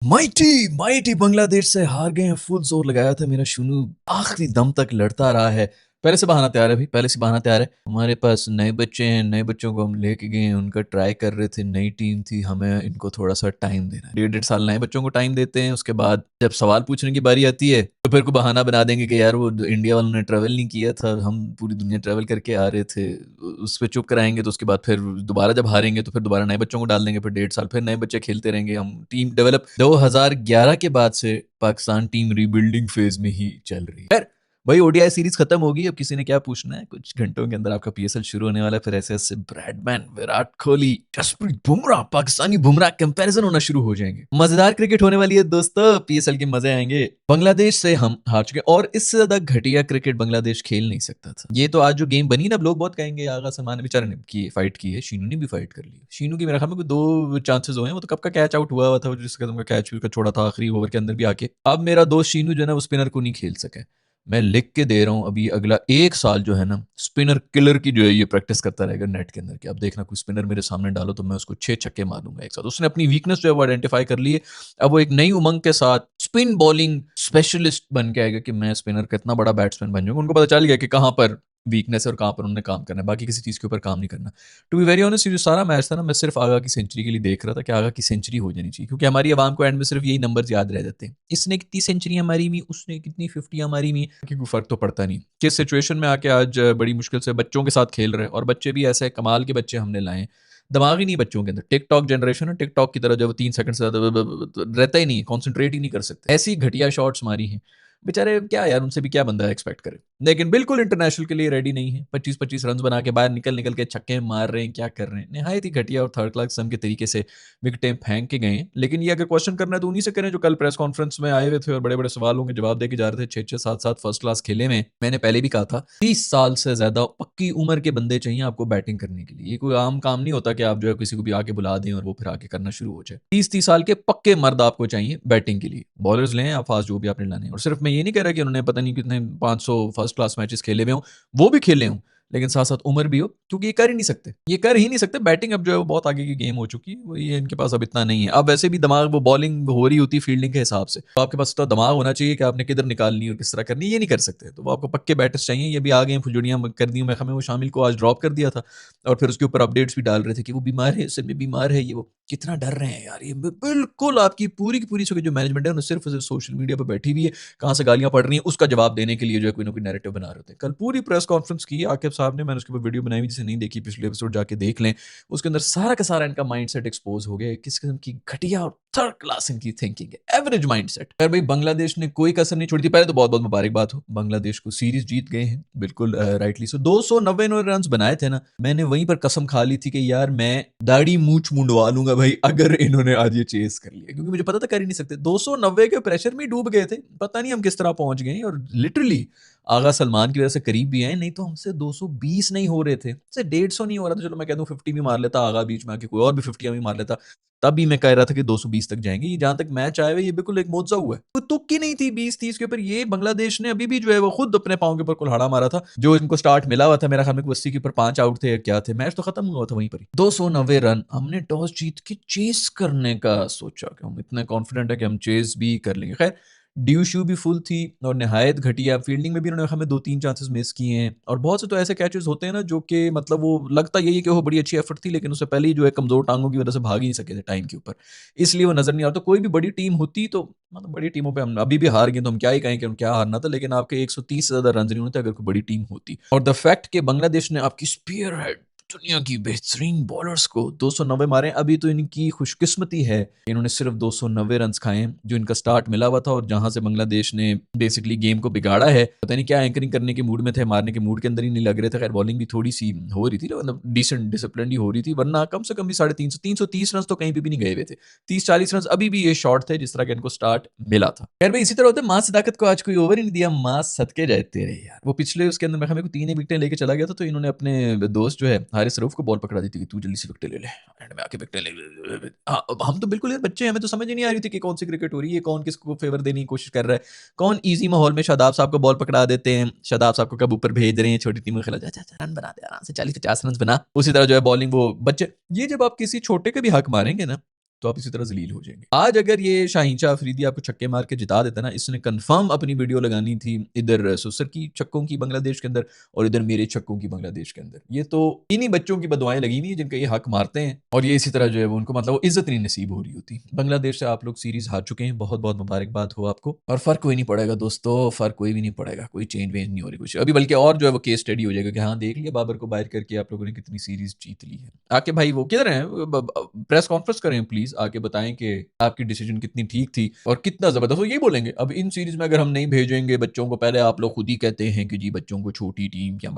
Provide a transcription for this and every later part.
Mighty mighty Bangladesh से हार गए हैं। फुल जोर लगाया था मेरा शुनू, आखिरी दम तक लड़ता रहा है। पहले से बहाना तैयार है भाई, पहले से बहाना तैयार है। हमारे पास नए बच्चे हैं, नए बच्चों को हम लेके गए हैं, उनका ट्राई कर रहे थे। नई टीम थी, हमें इनको थोड़ा सा टाइम देना है। 1.5 साल नए बच्चों को टाइम देते हैं, उसके बाद जब सवाल पूछने की बारी आती है तो फिर को बहाना बना देंगे कि यार वो इंडिया वालों ने ट्रैवल नहीं किया था, हम पूरी दुनिया ट्रैवल करके आ रहे थे। उस पर चुप कराएंगे तो उसके बाद फिर दोबारा जब हारेंगे तो फिर दोबारा नए बच्चों को डाल देंगे, फिर 1.5 साल फिर नए बच्चे खेलते रहेंगे। हम टीम डेवलप 2011 के बाद से पाकिस्तान टीम रीबिल्डिंग फेज में ही चल रही है। भाई ओडीआई सीरीज खत्म होगी, अब किसी ने क्या पूछना है। कुछ घंटों के अंदर आपका पीएसएल शुरू होने वाला है। फिर ऐसे ऐसे ब्रैडमैन, विराट कोहली, जसप्रीत बुमराह, पाकिस्तानी बुमराह कंपैरिजन होना शुरू हो जाएंगे। मजेदार क्रिकेट होने वाली है दोस्तों, पीएसएल के मजे आएंगे। बांग्लादेश से हम हार चुके और इससे ज्यादा घटिया क्रिकेट बांग्लादेश खेल नहीं सकता था। ये तो आज जो गेम बनी ना, अब लोग बहुत कहेंगे आगा सलमान ने बेचारे ने की फाइट की है, शीनू ने भी फाइट कर ली। शीनू की मेरे ख्याल में 2 चांसेस हुए हैं, वो तो कब का कैच आउट हुआ था, जिसका तुमका कैच छोड़ा था आखिरी ओवर के अंदर भी आके। अब मेरा दोस्त शीनू जो है ना, वो स्पिनर को नहीं खेल सके। मैं लिख के दे रहा हूँ, अभी अगला 1 साल जो है ना, स्पिनर किलर की जो है ये प्रैक्टिस करता रहेगा नेट के अंदर की। अब देखना कोई स्पिनर मेरे सामने डालो तो मैं उसको 6 छक्के मारूंगा एक साथ। उसने अपनी वीकनेस जो है वो आइडेंटिफाई कर ली है। अब वो एक नई उमंग के साथ स्पिन बॉलिंग स्पेशलिस्ट बन के आएगा कि मैं स्पिनर का इतना बड़ा बैट्समैन बन जाऊंगा। उनको पता चल गया कि कहाँ पर वीकनेस है और कहाँ पर उन्होंने काम करना है, बाकी किसी चीज़ के ऊपर काम नहीं करना। टू बी वेरी ऑनेस्ट, ये जो सारा मैच था ना, मैं सिर्फ आगा की सेंचुरी के लिए देख रहा था कि आगा की सेंचुरी हो जानी चाहिए, क्योंकि हमारी आवाम को एंड में सिर्फ यही नंबर्स याद रह जाते हैं। इसने कितनी सेंचुरियां मारी हुई, उसने कितनी 50 मारी हुई, कि कोई फर्क तो पड़ता नहीं। किस सिचुएशन में आके आज बड़ी मुश्किल से बच्चों के साथ खेल रहे हैं, और बच्चे भी ऐसे कमाल के बच्चे हमने लाए हैं। दिमाग ही नहीं बच्चों के अंदर, टिकटॉक जनरेशन है, टिकटॉक की तरह जब 3 सेकंड से ज्यादा रहता ही नहीं, कॉन्सेंट्रेट ही नहीं कर सकते। ऐसी घटिया शॉट्स मारी हैं बेचारे, क्या यार, उनसे भी क्या बंदा एक्सपेक्ट करे। लेकिन बिल्कुल इंटरनेशनल के लिए रेडी नहीं है। 25-25 रन बना के बाहर निकल निकल के छक्के मार रहे हैं, क्या कर रहे हैं। निहायत ही घटिया और थर्ड क्लास किस्म के तरीके से विकेटें फेंक के गए हैं। लेकिन ये अगर क्वेश्चन करना है तो उन्हीं से करें जो कल प्रेस कॉन्फ्रेंस में आए हुए थे और बड़े बड़े सवालों के जवाब देके जा रहे थे। 6-6 7-7 फर्स्ट क्लास खेले में, मैंने पहले भी कहा था 30 साल से ज्यादा पक्की उम्र के बंदे चाहिए आपको बैटिंग करने के लिए। ये कोई आम काम नहीं होता कि आप जो है किसी को भी आके बुला दें और वो फिर आके करना शुरू हो जाए। 30-30 साल के पक्के मर्द आपको चाहिए बैटिंग के लिए। बॉलर्स लें आप फास्ट, जो भी आपने लाने हैं। और सिर्फ मैं ये नहीं कह रहा कि उन्होंने पता नहीं कितने 500 फर्स्ट क्लास मैचेस खेले हुए हों, वो भी खेले हों, लेकिन साथ साथ उम्र भी हो, क्योंकि ये कर ही नहीं सकते, ये कर ही नहीं सकते। बैटिंग अब जो है वो बहुत आगे की गेम हो चुकी है, वो ये इनके पास अब इतना नहीं है। अब वैसे भी दिमाग, वो बॉलिंग हो रही होती है फील्डिंग के हिसाब से, तो आपके पास तो दिमाग होना चाहिए कि आपने किधर निकालनी है और किस तरह करनी है। ये नहीं कर सकते, तो वो आपको पक्के बैटर्स चाहिए। ये भी आ गए फुलझड़ियां कर दी। मैं हमें वो शामिल को आज ड्रॉप कर दिया था, और फिर उसके ऊपर अपडेट्स भी डाल रहे थे कि वो बीमार है, सिर में बीमार है, ये वो। कितना डर रहे हैं यार, ये बिल्कुल आपकी पूरी की पूरी जो मैनेजमेंट है, सिर्फ सोशल मीडिया पर बैठी हुई है, कहाँ से गालियां पड़ रही हैं उसका जवाब देने के लिए जो है कोई ना कोई नैरेटिव बना रहे होते हैं। कल पूरी प्रेस कॉन्फ्रेंस की आकिब साहब ने, मैंने उसके ऊपर वीडियो बनाई हुई, जिसे नहीं देखी पिछले एपिसोड जाके देख लें। उसके अंदर सारा का सारा इनका माइंडसेट एक्सपोज हो गया, किस किस्म की घटिया और थर्ड क्लास इनकी थिंकिंग है, एवरेज माइंडसेट। यार भाई, बांग्लादेश ने कोई कसर नहीं छोड़ी थी। पहले तो बहुत बहुत मुबारकबाद हो, बांग्लादेश को सीरीज जीत गए हैं, बिल्कुल राइटली सो। 299 रन बनाए थे ना, मैंने वहीं पर कसम खा ली थी कि यार मैं दाढ़ी मूछ मुंडवा लूंगा भाई अगर इन्होंने आज ये चेस कर लिया, क्योंकि मुझे पता था कर ही नहीं सकते। 290 के प्रेशर में डूब गए थे, पता नहीं हम किस तरह पहुंच गए। और लिटरली आगा सलमान की वजह से करीब भी आए, नहीं तो हमसे 220 नहीं हो रहे थे, से 150 नहीं हो रहा था। चलो मैं कह दूं 50 भी मार लेता, आगा बीच में आके कोई और भी 50 भी मार लेता, तब भी मैं कह रहा था कि 220 तक जाएंगे। ये जहां तक मैच आए हुए, ये बिल्कुल एक मौजूदा हुआ है। तो तुक ही नहीं थी 20-30 के ऊपर। ये बांग्लादेश ने अभी भी जो है वो खुद अपने पांव के ऊपर कुल्हाड़ा मारा था। जो इनको स्टार्ट मिला हुआ था, मेरा ख्याल में 80 के ऊपर 5 आउट थे, क्या थे, मैच तो खत्म हुआ था वहीं पर ही। 290 रन हमने टॉस जीत के चेस करने का सोचा कि हम इतने कॉन्फिडेंट है कि हम चेस भी कर लेंगे। खैर, ड्यू शू भी फुल थी और नहायत घटिया फील्डिंग में भी उन्होंने हमें 2-3 चांसेस मिस किए हैं। और बहुत से तो ऐसे कैचेस होते हैं ना, जो कि मतलब वो लगता यही है कि वो बड़ी अच्छी एफर्ट थी, लेकिन उससे पहले ही जो है कमजोर टांगों की वजह से भाग ही नहीं सके थे टाइम के ऊपर, इसलिए वो नजर नहीं आता। कोई भी बड़ी टीम होती तो, मतलब बड़ी टीमों पे हम अभी भी हार गए तो हम क्या ही कहें कि हम क्या हारना था, लेकिन आपके 130 से ज्यादा रन नहीं होते अगर कोई बड़ी टीम होती। और द फैक्ट कि बांग्लादेश ने आपकी स्पीयर हेड, दुनिया की बेहतरीन बॉलर्स को 290 मारे, अभी तो इनकी खुशकिस्मती है, इन्होंने सिर्फ 290 रन खाए, जो इनका स्टार्ट मिला हुआ था और जहां से बांग्लादेश ने बेसिकली गेम को बिगाड़ा है। पता नहीं क्या एंकरिंग करने के मूड में थे, मारने के मूड के अंदर ही नहीं लग रहे थे। खैर, बॉलिंग भी थोड़ी सी हो रही थी, मतलब डिसेंट डिसिप्लिन ही हो रही थी, वरना कम से कम भी 350 330 रन तो कहीं पे भी नहीं गए हुए थे। 30-40 रन अभी भी ये शॉर्ट थे जिस तरह का इनको स्टार्ट मिला था। खैर भाई, इसी तरह होता है। मां सदाकत को आज कोई ओवर ही नहीं दिया, मां सदके जाते रहे यार। वो पिछले उसके अंदर मैं को 3 विकेटें लेके चला गया था, तो इन्होंने अपने दोस्त जो है हारिस रऊफ को बॉल पकड़ा दी थी कि तू जल्दी से विकेट ले ले, एंड में आके विकेट ले। हाँ, अब हम तो बिल्कुल यार बच्चे हैं, हमें तो समझ ही नहीं आ रही थी कि कौन सी क्रिकेट हो रही है, कौन किसको फेवर देने की कोशिश कर रहा है, कौन इजी माहौल में शादाब साहब को बॉल पकड़ा देते हैं, शादाब साहब को कब ऊपर भेज रहे हैं, छोटी टीम में खेला जा, रन बना दे आराम से, 40-50 रन बना। उसी तरह जो है बॉलिंग, वो बच्चे, ये जब आप किसी छोटे के भी हक मारेंगे ना, तो आप इसी तरह जलील हो जाएंगे। आज अगर ये शाहीन शाह अफरीदी आपको छक्के मार के जिता देता ना, इसने कंफर्म अपनी वीडियो लगानी थी इधर सुसर की छक्कों की बांग्लादेश के अंदर और इधर मेरे छक्कों की बांग्लादेश के अंदर। ये तो इन्हीं बच्चों की बदुआएं लगी हुई है जिनका ये हक मारते हैं और ये इसी तरह जो है वो उनको मतलब वो इज्जत नहीं नसीब हो रही होती। बांग्लादेश से आप लोग सीरीज हार चुके हैं, बहुत बहुत मुबारकबाद हो आपको। और फर्क कोई नहीं पड़ेगा दोस्तों, फर्क कोई भी नहीं पड़ेगा, कोई चेंज वेंज नहीं हो रही कुछ अभी, बल्कि और जो है वो केस स्टडी हो जाएगा कि हाँ देख लिया बाबर को बाहर करके आप लोगों ने कितनी सीरीज जीत ली है। आके भाई वो किधर है, प्रेस कॉन्फ्रेंस करें प्लीज, आके बताएं कि आपकी डिसीजन कितनी ठीक थी और कितना जबरदस्त। वो यही बोलेंगे अब इन सीरीज में अगर हम नहीं भेजेंगे बच्चों को, पहले आप लोग खुद ही कहते हैं कि जी बच्चों को छोटी टीम क्या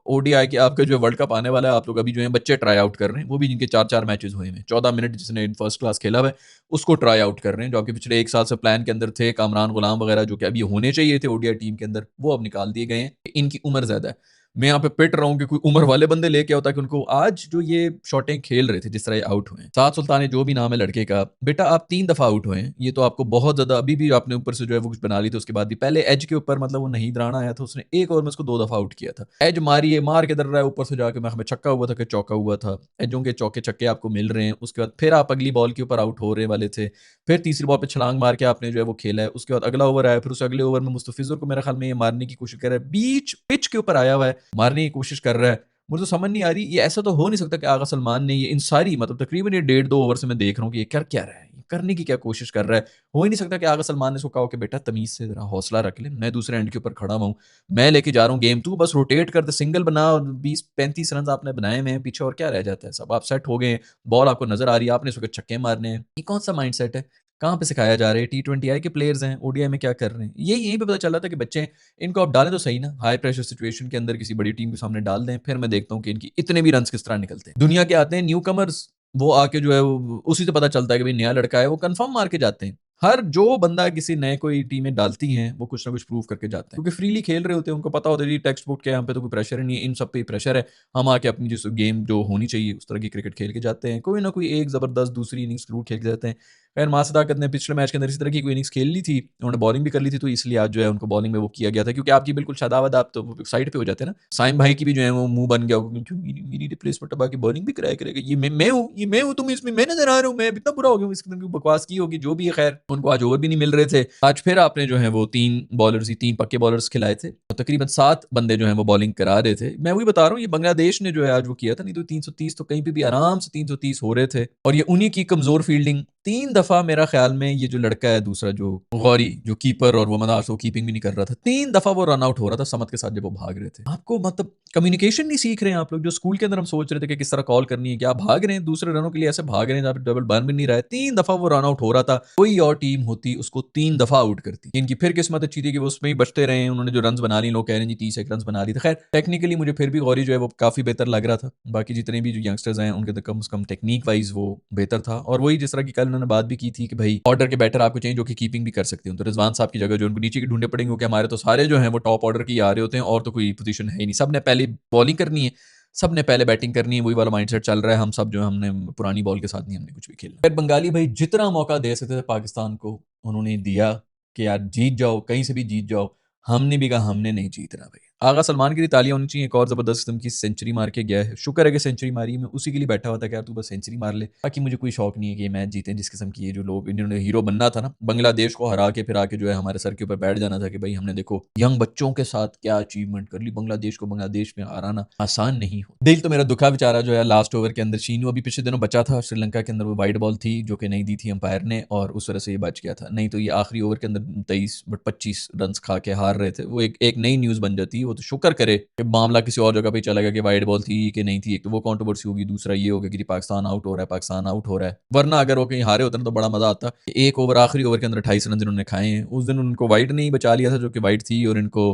ओडीआई के आपका जो वर्ल्ड कप आने वाला है, आप लोग अभी जो है बच्चे ट्राई आउट कर रहे हैं, वो भी जिनके 4-4 मैचेस हुए हैं, 14 मिनट जिसने फर्स्ट क्लास खेला हुआ है उसको ट्राई आउट कर रहे हैं, जो आपके पिछले 1 साल से प्लान के अंदर थे, कामरान गुलाम वगैरह जो कि अभी होने चाहिए थे ओडीआई टीम के अंदर, वो अब निकाल दिए गए हैं। इनकी उम्र ज्यादा है। मैं यहाँ पे पिट रहा हूँ कि कोई उम्र वाले बंदे लेके होता कि उनको आज जो ये शॉटें खेल रहे थे जिस तरह ये आउट हुए हैं। साद सुल्तान जो भी नाम है लड़के का, बेटा आप 3 दफा आउट हुए हैं, ये तो आपको बहुत ज्यादा अभी भी आपने ऊपर से जो है वो कुछ बना ली थी, उसके बाद भी पहले एज के ऊपर मतलब वो नहीं दराना आया था, उसने एक ओवर में उसको 2 दफा आउट किया था। एज मारी है, मार के दर रहा है ऊपर से जाके, मैं छक्का हुआ था कि चौका हुआ था। एजों के चौके छक्के आपको मिल रहे हैं, उसके बाद फिर आप अगली बॉल के ऊपर आउट हो रहे वाले थे, फिर तीसरी बॉल पे छलांग मार के आपने जो है वो खेला है, उसके बाद अगला ओवर आया, फिर उस अगले ओवर में मुस्तफिजुर को मेरे ख्याल में ये मारने की कोशिश कर रहा है, बीच पिच के ऊपर आया हुआ है, मारने की कोशिश कर रहा है। मुझे तो समझ नहीं आ रही, ये ऐसा तो हो नहीं सकता कि आगा सलमान ने ये इन सारी मतलब तकरीबन ये 1.5-2 ओवर से मैं देख रहा हूँ कि ये कर क्या रहा है, ये करने की क्या कोशिश कर रहा है। हो ही नहीं सकता कि आगा सलमान ने उसको कहा कि बेटा तमीज से जरा हौसला रख ले, मैं दूसरे एंड के ऊपर खड़ा हूँ, मैं लेके जा रहा हूँ गेम, तू बस रोटेट कर दे, सिंगल बना, 20-35 रन आपने बनाए हुए हैं पीछे, और क्या रह जाता है, सब आप सेट हो गए, बॉल आपको नजर आ रही है, आपने इसको छक्के मारने हैं। ये कौन सा माइंड सेट है, कहाँ पे सिखाया जा रहा है। T20I के प्लेयर्स हैं, ओडीआई में क्या कर रहे हैं, यहीं पे पता चल रहा था कि बच्चे, इनको आप डालें तो सही ना, हाई प्रेशर सिचुएशन के अंदर किसी बड़ी टीम के सामने डाल दें, फिर मैं देखता हूँ कि इनकी इतने भी रन किस तरह निकलते हैं। दुनिया के आते हैं न्यू कमर्स, वो आके जो है उसी से पता चलता है कि भाई नया लड़का है, वो कंफर्म मार के जाते हैं। हर जो बंदा किसी नए कोई टीमें डालती हैं वो कुछ ना कुछ प्रूव करके जाते हैं, क्योंकि फ्रीली खेल रहे होते हैं, उनको पता होता है जी टेक्स्ट बुक के यहाँ पे तो कोई प्रेशर नहीं है, इन सब पे प्रेशर है, हम आके अपनी जिस गेम जो होनी चाहिए उस तरह की क्रिकेट खेल के जाते हैं, कोई ना कोई एक जबरदस्त दूसरी इनिंग्स जरूर खेल के जाते हैं। खैर मासदाकत ने पिछले मैच के अंदर इसी तरह की कोई इनिंग्स खेल ली थी, उन्होंने बॉलिंग भी कर ली थी, तो इसलिए आज जो है उनको बॉलिंग में वो किया गया था, क्योंकि आपकी बिल्कुल शादावत आप तो साइड पे हो जाते हैं ना। साइम भाई की भी जो है वो मुंह बन गया, मेरी रिप्लेसमेंट अब आके बॉलिंग भी कराया करेगा, ये मैं हूँ, ये मैं हूँ, तुम इसमें मैं नजर आ रहा हूँ, मैं इतना बुरा हो गया हूँ, इसके अंदर बकवास की होगी जो भी है। खैर उनको आज ओवर भी नहीं मिल रहे थे, आज फिर आपने जो है वो 3 बॉलर्स ही 3 पक्के बॉलर्स खिलाए थे, तो तकरीबन 7 बंदे जो है वो बॉलिंग करा रहे थे। मैं वही बता रहा हूँ, ये बांग्लादेश ने जो है आज वो किया था, नहीं तो 330 तो कहीं पे भी आराम से 330 हो रहे थे, और ये उन्हीं की कमजोर फील्डिंग। 3 दफा मेरा ख्याल में ये जो लड़का है दूसरा जो गौरी जो कीपर और वो मदार, वो कीपिंग भी नहीं कर रहा था, 3 दफा वो रन आउट हो रहा था समत के साथ जब वो भाग रहे थे। आपको मतलब कम्युनिकेशन नहीं सीख रहे हैं आप लोग, जो स्कूल के अंदर हम सोच रहे थे कि किस तरह कॉल करनी है, क्या भाग रहे हैं दूसरे रनों के लिए, ऐसे भाग रहे हैं जहाँ पे डबल बन भी नहीं रहा है। 3 दफा वो रन आउट हो रहा था, कोई और टीम होती उसको 3 दफा आउट करती। इनकी फिर किस्मत अच्छी थी कि वो उसमें ही बचते रहे, उन्होंने जो रन बना ली, लोग कह रहे हैं जी 30 रन बना ली थी। खैर टेक्निकली मुझे फिर भी गौरी जो है वो काफी बेहतर लग रहा था, बाकी जितने भी जो यंगस्टर्स हैं उनके कम से कम टेक्निक वाइज वो बेहतर था। और वही जिस तरह की कल उन्होंने बात भी की थी कि भाई ऑर्डर के बैटर आपको चाहिए जो कि कीपिंग भी कर सकते हो, तो रिजवान साहब की जगह जो उनको नीचे के ढूंढे पड़ेंगे, क्योंकि हमारे तो सारे जो हैं वो टॉप ऑर्डर की आ रहे होते हैं, और तो कोई पोजीशन है ही नहीं, सबने पहले बॉलिंग करनी है, सबने पहले बैटिंग करनी है, वही वाला माइंडसेट चल रहा है। हम सब जो है हमने पुरानी बॉल के साथ नहीं हमने कुछ भी खेला। फिर बंगाली भाई जितना मौका दे सकते थे पाकिस्तान को उन्होंने दिया कि यार जीत जाओ, कहीं से भी जीत जाओ, हमने भी कहा हमने नहीं जीतना भाई। आगा सलमान की तालियां होनी चाहिए, एक और जबरदस्त किस्म की सेंचुरी मार के गया है, शुक्र है कि सेंचुरी मारी, मैं उसी के लिए बैठा हुआ था कि यार तू बस सेंचुरी मार ले, बाकी मुझे कोई शौक नहीं है कि ये मैच जीते। जिस किस्म की ये जो लोग इन्होंने हीरो बनना था ना, बांग्लादेश को हरा के फिर आके जो है हमारे सर के ऊपर बैठ जाना था कि भाई हमने देखो यंग बच्चों के साथ क्या अचीवमेंट कर ली, बांग्लादेश को बांग्लादेश में हराना आसान नहीं हो। दिल तो मेरा दुखा बेचारा जो है लास्ट ओवर के अंदर शीनू अभी पिछले दिनों बचा था श्रीलंका के अंदर, वो वाइड बॉल थी जो कि नहीं दी थी अंपायर ने, और उस वजह से ये बच गया था, नहीं तो ये आखिरी ओवर के अंदर 23 बट 25 रन खा के हार रहे थे। वो एक नई न्यूज बन जाती है, वो तो शुक्र करे कि मामला किसी और जगह पे चला गया कि वाइड बॉल थी कि नहीं थी, एक तो वो कंट्रोवर्सी होगी, दूसरा ये होगा कि पाकिस्तान आउट हो रहा है, पाकिस्तान आउट हो रहा है। वरना अगर वो कहीं हारे होते ना तो बड़ा मजा आता। एक ओवर आखिरी ओवर के अंदर 28 रन जिन्होंने खाए हैं, उस दिन उनको वाइड नहीं बचा लिया था जो कि वाइड थी और इनको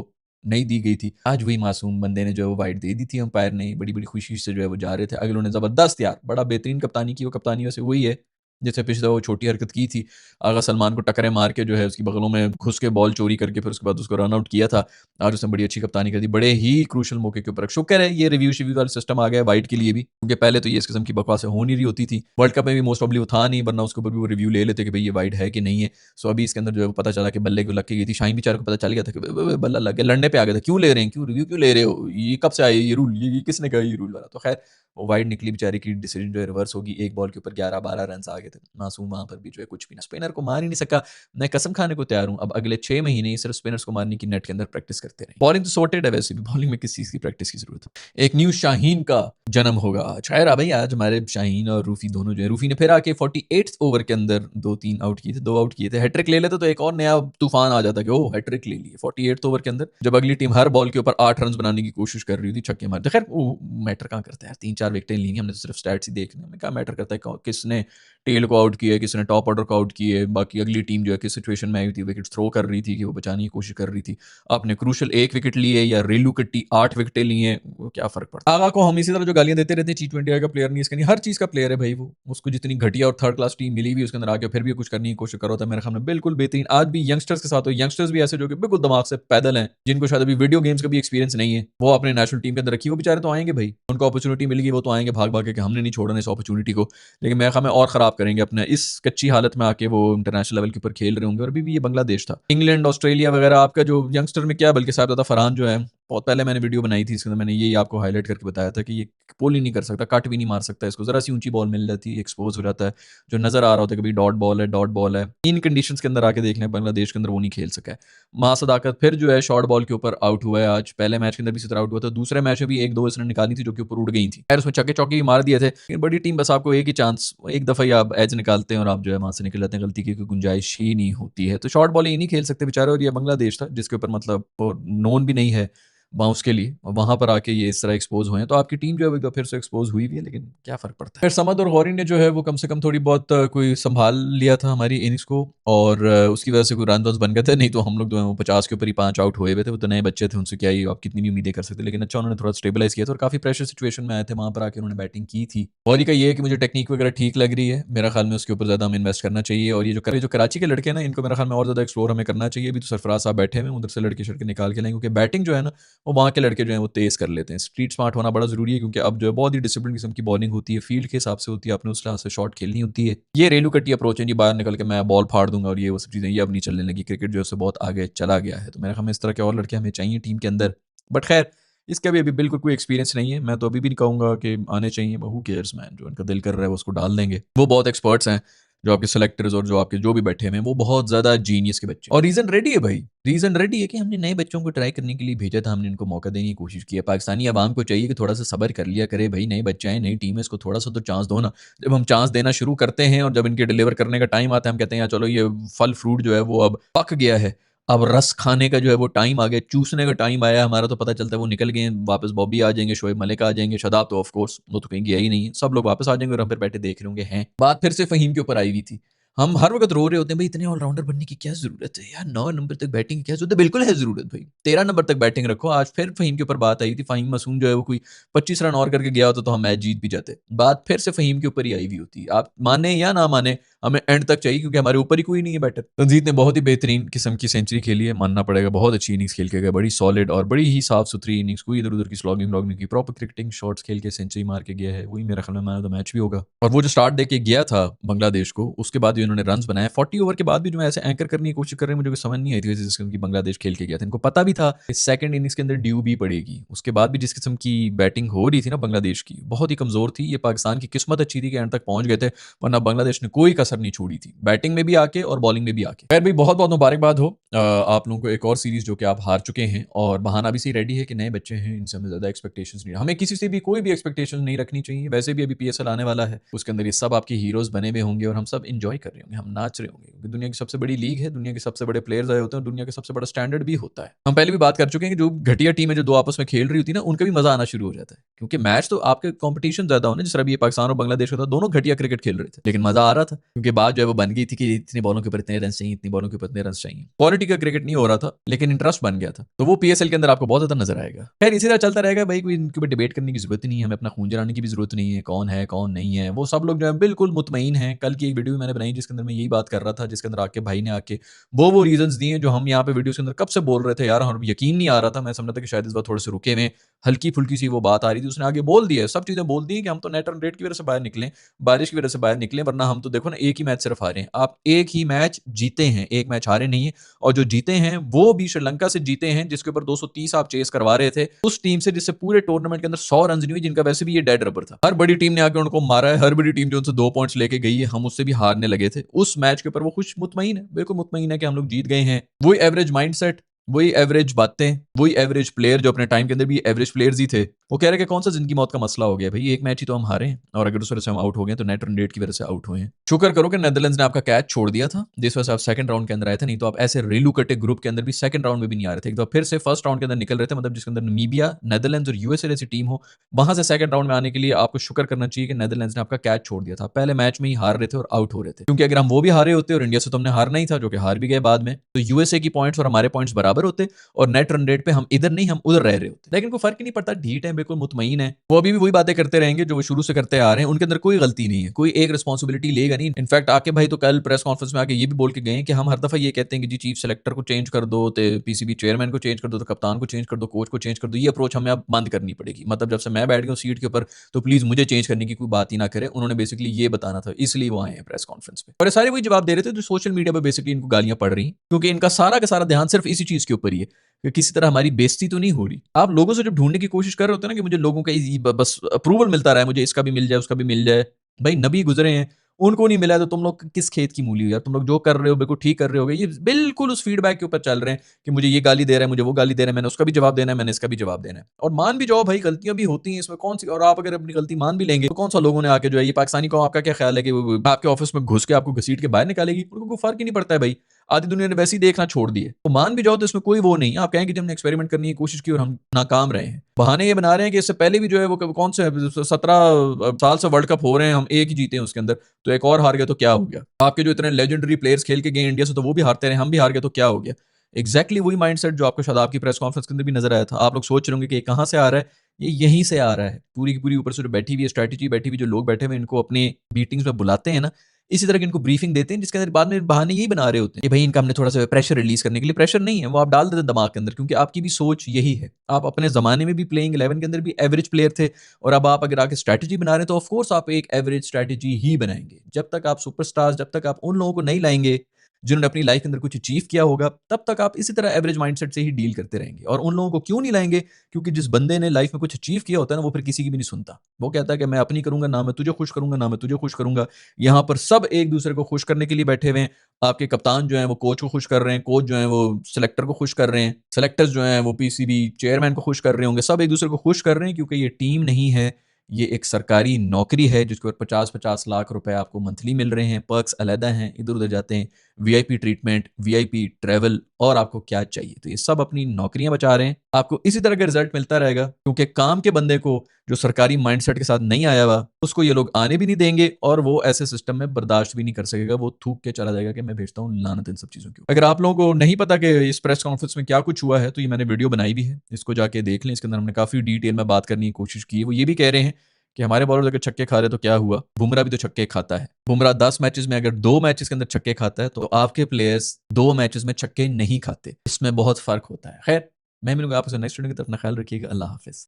नहीं दी गई थी। आज वही मासूम बंदे ने जो है वो वाइड दे दी थी अंपायर ने, बड़ी बड़ी खुशी से जो है वो जा रहे थे, अगलों ने जबरदस्त यार बड़ा बेहतरीन कप्तानी की, वो कप्तानी वैसे वही है जैसे पिछले वो छोटी हरकत की थी, आगा सलमान को टक्करें मार के जो है उसकी बगलों में घुस के बॉल चोरी करके फिर उसके बाद उसको रन आउट किया था। आज उसने बड़ी अच्छी कप्तानी कर दी, बड़े ही क्रूशल मौके के ऊपर। शुक्र है ये रिव्यू शिव्यू वाला सिस्टम आ गया वाइड के लिए भी, क्योंकि पहले तो ये इस किस्म की बकवासें हो नहीं रही होती थी। वर्ल्ड कप में भी मोस्ट प्रॉब्ली वो था नहीं, वरना उसके ऊपर भी वो रिव्यू ले लेते कि भाई ये वाइड है कि नहीं है। सो अभी इसके अंदर जो है वो पता चला कि बल्ले को लग के गई थी, शाहीन बेचारे को पता चल गया था कि बल्ला लग गया, लड़ने पे आ गया था, क्यों ले रहे हैं, क्यों रिव्यू क्यों ले रहे हो, ये कब से आए ये रूल, ये किसने कहा ये रूल वाला। तो खैर वो वाइड निकली बेचारे की, डिसीजन जो है रिवर्स होगी, एक बॉल के ऊपर 11-12 रन आ गए थे। मासूम वहाँ पर भी जो है कुछ भी ना, स्पिनर को मार ही नहीं सका। मैं कसम खाने को तैयार हूँ, अब अगले 6 महीने ही सिर्फ स्पिनर्स को मारने की नेट के अंदर प्रैक्टिस करते रहें। बॉलिंग तो सॉर्टेड है वैसे भी, बॉलिंग में किस चीज़ की प्रैक्टिस की ज़रूरत है। एक न्यू शाहीन का जन्म होगा आज। खैर भाई, आज हमारे शाहीन और रूफी दोनों जो है, रूफी ने फिर आके 48th ओवर के अंदर 2-3 आउट किए थे, 2 आउट किए थे। हैट्रिक ले लेते तो एक और नया तूफान आ जाता कि ओह हैट्रिक ले लिए 48th ओवर के अंदर, जब अगली टीम हर बॉल के ऊपर 8 रन बनाने की कोशिश कर रही थी, छक्के मारते। खैर वो मैटर कहाँ करता है यार, 3-4 विकेटें ली, हमने तो सिर्फ स्टैट्स ही देखने, हमें क्या मैटर करता है किसने टेल को आउट किया, किसने टॉप ऑर्डर को आउट किए, बाकी अगली टीम जो है किस सिचुएशन में आई हुई थी, विकेट थ्रो कर रही थी कि वो बचाने की कोशिश कर रही थी। आपने क्रूशल 1 विकेट लिए या रेलू कट्टी 8 विकेटें लिए, वो क्या फर्क पड़ता है। आगा को हम इसी तरह जो गालियां देते रहते हैं, T20 का प्लेयर नहीं, इसका नहीं, हर चीज का प्लेयर है भाई वो। उसको जितनी घटिया और थर्ड क्लास टीम मिली भी उसके अंदर आके फिर भी कुछ करने की कोशिश करो, तो मेरे ख्याल में बिल्कुल बेहतरीन। आज भी यंगस्टर्स के साथ हो, यंगस्टर्स भी ऐसे जो कि बिल्कुल दिमाग से पैदल हैं, जिनको शायद अभी वीडियो गेम्स का भी एक्सपीरियंस नहीं है, वो अपने नेशनल टीम के अंदर रखी, वो बेचारे तो आएंगे भाई, उनको अपॉर्चुनिटी मिलेगी, वो तो आएंगे भाग भाग के कि हमने नहीं छोड़ना इस अपॉर्चुनिटी को। लेकिन मेरे ख्याल में और खराब करेंगे अपने, इस कच्ची हालत में आके वो इंटरनेशनल लेवल के ऊपर खेल रहे होंगे। और अभी भी ये बांग्लादेश था, इंग्लैंड ऑस्ट्रेलिया वगैरह आपका जो यंगस्टर में क्या, बल्कि साहबजादा फरहान जो है, बहुत पहले मैंने वीडियो बनाई थी, इसके अंदर मैंने यही आपको हाईलाइट करके बताया था कि ये पोल ही नहीं कर सकता, कट भी नहीं मार सकता, इसको जरा सी ऊंची बॉल मिल जाती है एक्सपोज हो जाता है, जो नजर आ रहा होता है कभी डॉट बॉल है, डॉट बॉल है। इन कंडीशंस के अंदर आके देख लें, बांग्लादेश के अंदर वो नहीं खेल सका है। मां सदाकत फिर जो है शॉर्ट बॉल के ऊपर आउट हुआ है आज, पहले मैच के अंदर भी इसी तरह आउट हुआ था, दूसरे मैच में भी 1-2 इसने निकाली थी जो कि ऊपर उड़ गई थी, खैर उसमें चक्के चौके भी मार दिए थे। लेकिन बड़ी टीम बस आपको एक ही चांस, एक दफा ही आप एज निकालते हैं और आप जो है वहां से निकल जाते हैं, गलती की कोई गुंजाइश ही नहीं होती है। तो शॉर्ट बॉल ही नहीं खेल सकते बेचारे, और ये बांग्लादेश था जिसके ऊपर मतलब नोन भी नहीं है बाउंस के लिए, और वहां पर आके ये इस तरह एक्सपोज हुए हैं। तो आपकी टीम जो है वो एक बार फिर से एक्सपोज हुई भी है, लेकिन क्या फर्क पड़ता है। फिर समद और गौरी ने जो है वो कम से कम थोड़ी बहुत कोई संभाल लिया था हमारी इनिंग्स को, और उसकी वजह से कोई रन बन गए थे, नहीं तो हम लोग जो है वो 50 के ऊपर ही 5 आउट हुए हुए थे। वो तो नए बच्चे थे, उनसे क्या ही आप कितनी भी उम्मीदें कर सकते, लेकिन अच्छा उन्होंने थोड़ा स्टेबलाइज किया था और काफी प्रेशर सिचुएशन में आए थे, वहां पर आके उन्होंने बैटिंग की थी। गौरी का ये है कि मुझे टेक्निक वगैरह ठीक लग रही है, मेरा ख्याल में उसके ऊपर ज्यादा हमें इन्वेस्ट करना चाहिए। और ये जो कराची के लड़के हैं ना, इनको मेरा ख्याल में और ज्यादा एक्सप्लोर हमें करना चाहिए। अभी तो सरफराज साहब बैठे हुए, उधर से लड़के शड़के निकाल के लाएंगे, क्योंकि बैटिंग जो है ना वो वहाँ के लड़के जो है वो तेज कर लेते हैं। स्ट्रीट स्मार्ट होना बड़ा जरूरी है, क्योंकि अब जो है बहुत ही डिसिप्लिन किस्म की बॉलिंग होती है, फील्ड के हिसाब से होती है, आपने उस लिहाज से शॉट खेलनी होती है। ये रेलू कट्टी अप्रोच है जी, बाहर निकल के मैं बॉल फाड़ दूंगा और ये वो सब चीजें, ये अब नहीं चलने लगी। क्रिकेट जो है बहुत आगे चला गया है, तो मेरे ख्याल में इस तरह के और लड़के हमें चाहिए टीम के अंदर। बट खैर, इसका भी अभी बिल्कुल कोई एक्सपीरियंस नहीं है, मैं तो अभी भी नहीं कहूंगा कि आने चाहिए। हु केयर्स मैन, जो उनका दिल कर रहा है वो उसको डाल देंगे, वो बहुत एक्सपर्ट्स हैं जो आपके सेलेक्टर्स और जो आपके जो भी बैठे हुए हैं, वो बहुत ज्यादा जीनियस के बच्चे। और रीजन रेडी है भाई, रीजन रेडी है कि हमने नए बच्चों को ट्राई करने के लिए भेजा था, हमने इनको मौका देने की कोशिश की है। पाकिस्तानी अवाम को चाहिए कि थोड़ा सा सब्र कर लिया करे भाई, नए बच्चे हैं, नई टीम है, इसको थोड़ा सा तो चांस दो ना। जब हम चांस देना शुरू करते हैं और जब इनके डिलीवर करने का टाइम आता है, हम कहते हैं यार चलो ये फल फ्रूट जो है वो अब पक गया है, अब रस खाने का जो है वो टाइम आ गया, चूसने का टाइम आया हमारा, तो पता चलता है वो निकल गए वापस। बॉबी आ जाएंगे, शोएब मलिक आ जाएंगे, शादाब तो ऑफ कोर्स वो तो कहीं गया ही नहीं है, सब लोग वापस आ जाएंगे और हम फिर बैठे देख रहे होंगे। हैं बात फिर से फहीम के ऊपर आई हुई थी, हम हर वक्त रो रहे होते हैं भाई इतने ऑलराउंडर बनने की क्या जरूरत है यार, 9 नंबर तक बैटिंग की क्या जरूरत है। बिल्कुल है जरूरत भाई, 13 नंबर तक बैटिंग रखो। आज फिर फहीम के ऊपर बात आई थी, फहीम मासूम जो है वो कोई 25 रन और करके गया होता तो हम मैच जीत भी जाते। बात फिर से फहीम के ऊपर ही आई हुई होती, आप माने या ना माने, हमें एंड तक चाहिए, क्योंकि हमारे ऊपर ही कोई नहीं है बैटर। तंजीद ने बहुत ही बेहतरीन किस्म की सेंचुरी खेली है, मानना पड़ेगा, बहुत अच्छी इनिंग्स खेल के गए, बड़ी सॉलिड और बड़ी ही साफ सुथरी इनिंग्स, कोई इधर उधर की स्लॉगिंग व्लॉगिंग की, प्रॉपर क्रिकेटिंग शॉट्स खेल के सेंचुरी मार के गया है, वही मेरा ख्याल में मैन ऑफ द मैच भी होगा। और वो जो स्टार्ट देके गया था बांग्लादेश को, उसके बाद भी उन्होंने रन बनाए 40 ओवर के बाद भी, जो ऐसे एंकर करने की कोशिश कर रहे हैं, मुझे कोई समझ नहीं आई थी जिस किस्म की बांग्लादेश खेल के गया था। इनको पता भी था कि सेकंड इनिंग्स के अंदर ड्यू भी पड़ेगी, उसके बाद भी जिस किस्म की बैटिंग हो रही थी ना बांग्लादेश की, बहुत ही कमजोर थी। ये पाकिस्तान की किस्मत अच्छी थी कि एंड तक पहुंच गए थे, वरना बांग्लादेश ने कोई कसर नहीं छोड़ी थी, बैटिंग में भी आके और बॉलिंग में भी आके। खैर भाई, बहुत बहुत मुबारकबाद हो आप लोगों को एक और सीरीज जो कि आप हार चुके हैं, और बहाना भी सही रेडी है कि नए बच्चे हैं, इनसे हमें ज्यादा एक्सपेक्टेशंस नहीं, हमें किसी से भी कोई भी एक्सपेक्टेशन नहीं रखनी चाहिए। वैसे भी अभी पीएसएल आने वाला है, उसके अंदर ये सब आपके हीरोज बने हुए होंगे और हम सब इंजॉय कर रहे होंगे, हम नाच रहे होंगे, क्योंकि दुनिया की सबसे बड़ी लीग है, दुनिया के सबसे बड़े प्लेयर्स आए होते हैं, दुनिया का सबसे बड़ा स्टैंडर्ड भी होता है। हम पहले भी बात कर चुके हैं कि जो घटिया टीम है जो दो आपस में खेल रही होती है ना, उनका भी मजा आना शुरू हो जाता है, क्योंकि मैच तो आपके कॉम्पिटिशन ज्यादा होना, जिस तरह भी पाकिस्तान और बांग्लादेश का था, दोनों घटिया क्रिकेट खेल रहे थे, लेकिन मजा आ रहा था, क्योंकि बात जो है वो बन गई थी कि इतनी बॉलों के ऊपर इतने रन चाहिए, इतनी बॉलों के ऊपर इतने रन चाहिए। क्वालिटी का क्रिकेट नहीं हो रहा था, लेकिन इंटरेस्ट बन गया था, तो वो पीएसएल के अंदर आपको बहुत ज्यादा नजर आएगा। खैर इसी तरह चलता रहेगा भाई, कोई इनके ऊपर डिबेट करने की जरूरत नहीं है, हमें अपना खून जलाने की भी जरूरत नहीं है, कौन है कौन नहीं है, वो सब लोग जो है बिल्कुल मुतमईन है। कल की एक वीडियो मैंने बनाई जिसके अंदर मैं यही बात कर रहा था, जिसके अंदर आके भाई ने आके वो रीजंस दिए जो हम यहाँ पे वीडियो के अंदर कब से बोल रहे थे यार, हम यकीन नहीं आ रहा था, मैं समझा था कि शायद इस बार थोड़े से रुके में, हल्की फुल्की सी वो बात आ रही थी, उसने आगे बोल दिया, सब चीजें बोल दी कि हम तो नेट रन रेट की वजह से बाहर निकले, बारिश की वजह से बाहर निकले, वरना हम तो देखो ना एक ही मैच सिर्फ हारे हैं। आप एक ही मैच जीते हैं, एक मैच हारे नहीं है, और और जो जीते हैं वो भी श्रीलंका से जीते हैं, जिसके ऊपर 230 आप चेस करवा रहे थे, उस टीम से जिससे पूरे टूर्नामेंट के अंदर 100 रन नहीं हुई, जिनका वैसे भी ये डेड रबर था। हर बड़ी टीम ने आके उनको मारा है, हर बड़ी टीम जो उनसे 2 पॉइंट्स लेके गई है, हम उससे भी हारने लगे थे। उस मैच के ऊपर वो खुश मुतमईन है, बिल्कुल मुतमईन है कि हम लोग जीत गए हैं। वही एवरेज माइंडसेट, वही एवरेज बातें, वही एवरेज प्लेयर जो अपने टाइम के अंदर भी एवरेज प्लेयर्स ही थे। वो कह रहे कि कौन सा जिंदगी मौत का मसला हो गया भाई, एक मैच ही तो हम हारे हैं, और अगर उस वजह से हम आउट हो गए तो नेट रन रेट की वजह से आउट हुए हैं। शुक्र करो कि नेदरलैंड्स ने आपका कैच छोड़ दिया था, जिस वजह से आप सेकंड राउंड के अंदर आए थे, नहीं तो आप ऐसे रेलू कटे ग्रुप के अंदर भी सेकंड राउंड में भी नहीं आ रहे थे। एक तो फिर से फर्स्ट राउंड के अंदर निकल रहे थे, मतलब जिसके अंदर नामीबिया, नेदरलैंड्स और यूएसए जैसी टीम हो, वहां से सेकंड राउंड में आने के लिए आपको शुक्र करना चाहिए कि नेदरलैंड्स ने आपका कैच छोड़ दिया था। पहले मैच में ही हार रहे थे और आउट हो रहे थे, क्योंकि अगर हम वो भी हारे होते और इंडिया से तो हमने हारना ही था, जो कि हार भी गए बाद में, तो यूएसए की पॉइंट्स और हमारे पॉइंट्स बराबर होते और नेट रन रेट पे हम इधर नहीं हम उधर रह रहे होते। लेकिन कोई फर्क ही नहीं पड़ता, ढीठ है, बिल्कुल मुतमईन है, वो अभी भी वही बातें करते रहेंगे जो वो शुरू से करते आ रहे हैं। उनके अंदर कोई गलती नहीं है, कोई एक रिस्पॉन्सिबिलिटी लेगा नहीं। इनफैक्ट आके भाई तो कल प्रेस कॉन्फ्रेंस में आके ये भी बोल के गए कि हम हर दफा ये कहते हैं कि जी चीफ सेलेक्टर को चेंज कर दो, तो पीसीबी चेयरमैन को चेंज कर दो, तो कप्तान को चेंज कर दो, कोच को चेंज कर दो, ये अप्रोच हमें अब बंद करनी पड़ेगी। मतलब जब से मैं बैठ गया सीट के ऊपर तो प्लीज मुझे चेंज करने की कोई बात ही ना करे। उन्होंने बेसिकली ये बताना था, इसलिए वो आए हैं प्रेस कॉन्फ्रेंस पे, और ये सारे वही जवाब दे रहे थे जो सोशल मीडिया पर बेसिकली इनको गालियां पड़ रही, क्योंकि इनका सारा का सारा ध्यान सिर्फ इसी चीज के ऊपर ही है कि किसी तरह हमारी बेइज्जती तो नहीं हो रही। आप लोगों से जब ढूंढने की कोशिश कर रहे होते हैं ना कि मुझे लोगों का बस अप्रूवल मिलता रहा है, मुझे इसका भी मिल जाए उसका भी मिल जाए, भाई नबी गुजरे हैं, उनको नहीं मिला, तो तुम लोग किस खेत की मूली हो यार। तुम लोग जो कर रहे हो बिल्कुल ठीक कर रहे हो, ये बिल्कुल उस फीडबैक के ऊपर चल रहे हैं कि मुझे ये गाली दे रहा है, मुझे वो गाली दे रहा है, मैंने उसका भी जवाब देना है, मैंने इसका भी जवाब देना है। और मान भी जाओ भाई, गलतियां भी होती हैं इसमें, कौन सी, और आप अगर अपनी गलती मान भी लेंगे तो कौन सा लोगों ने आके जो है ये पाकिस्तानी को, आपका क्या ख्याल है कि वो आपके ऑफिस में घुस के आपको घसीट के बाहर निकालेगी? उनको कोई फर्क ही नहीं पड़ता है भाई, आधी दुनिया ने वैसे ही देखना छोड़ दिए। तो मान भी जाओ तो इसमें कोई वो नहीं है। आप कहें कि जब हमने एक्सपेरिमेंट करने की कोशिश की और हम नाकाम रहे हैं, बहाने ये बना रहे हैं कि इससे पहले भी जो है वो कौन से 17 साल से वर्ल्ड कप हो रहे हैं, हम एक ही जीते हैं उसके अंदर, तो एक और हार गया तो क्या हो गया? आपके जो इतने लेजेंडरी प्लेयर्स खेल के गए इंडिया से, तो वो भी हारते रहे, हम भी हार गए तो क्या हो गया? एग्जैक्टली वही माइंडसेट जो आपको शादाब की प्रेस कॉन्फ्रेंस के अंदर भी नजर आया था। आप लोग सोच रहे होंगे कि ये कहां से आ रहा है, ये यहीं से आ रहा है। पूरी की पूरी ऊपर से जो बैठी हुई स्ट्रैटेजी, बैठी हुई जो लोग बैठे हुए इनको अपने मीटिंग्स में बुलाते हैं ना, इसी तरह की इनको ब्रीफिंग देते हैं, जिसके अंदर बाद में बहाने यही बना रहे होते हैं कि भाई इनका हमने थोड़ा सा प्रेशर रिलीज करने के लिए। प्रेशर नहीं है, वो आप डाल देते हैं दिमाग के अंदर, क्योंकि आपकी भी सोच यही है। आप अपने जमाने में भी प्लेइंग 11 के अंदर भी एवरेज प्लेयर थे, और अब आप अगर आके स्ट्रैटेजी बना रहे हैं तो ऑफकोर्स आप एक एवरेज स्ट्रैटेजी ही बनाएंगे। जब तक आप सुपरस्टार्स, जब तक आप उन लोगों को नहीं लाएंगे जिन्होंने अपनी लाइफ के अंदर कुछ अचीव किया होगा, तब तक आप इसी तरह एवरेज माइंडसेट से ही डील करते रहेंगे। और उन लोगों को क्यों नहीं लाएंगे? क्योंकि जिस बंदे ने लाइफ में कुछ अचीव किया होता है ना, वो फिर किसी की भी नहीं सुनता। वो कहता है कि मैं अपनी करूंगा, ना मैं तुझे खुश करूंगा, ना मैं तुझे खुश करूंगा। यहाँ पर सब एक दूसरे को खुश करने के लिए बैठे हुए हैं। आपके कप्तान जो है वो कोच को खुश कर रहे हैं, कोच जो है वो सिलेक्टर को खुश कर रहे हैं, सिलेक्टर्स जो है वो पीसीबी चेयरमैन को खुश कर रहे होंगे। सब एक दूसरे को खुश कर रहे हैं, क्योंकि ये टीम नहीं है, ये एक सरकारी नौकरी है जिसके ऊपर 50-50 लाख रुपए आपको मंथली मिल रहे हैं, पर्क्स अलहदा हैं, इधर उधर जाते हैं, वीआईपी ट्रीटमेंट, वीआईपी ट्रैवल, और आपको क्या चाहिए? तो ये सब अपनी नौकरियां बचा रहे हैं। आपको इसी तरह का रिजल्ट मिलता रहेगा, क्योंकि काम के बंदे को जो सरकारी माइंडसेट के साथ नहीं आया हुआ, उसको ये लोग आने भी नहीं देंगे, और वो ऐसे सिस्टम में बर्दाश्त भी नहीं कर सकेगा। वो थूक के चला जाएगा कि मैं भेजता हूँ लानत इन सब चीजों की। अगर आप लोगों को नहीं पता कि इस प्रेस कॉन्फ्रेंस में क्या कुछ हुआ है, तो ये मैंने वीडियो बनाई भी है, इसको जाके देख लें। इसके अंदर हमने काफी डिटेल में बात करने की कोशिश की है। वो ये भी कह रहे हैं कि हमारे बॉलर अगर छक्के खा रहे तो क्या हुआ, बुमराह भी तो छक्के खाता है। बुमराह 10 मैचेस में अगर 2 मैचेस के अंदर छक्के खाता है, तो आपके प्लेयर्स 2 मैचेस में छक्के नहीं खाते। इसमें बहुत फर्क होता है। खैर, मैं मिलूंगा आपसे नेक्स्ट वीडियो की तरफ। अपना ख्याल रखिएगा। अल्लाह हाफिज।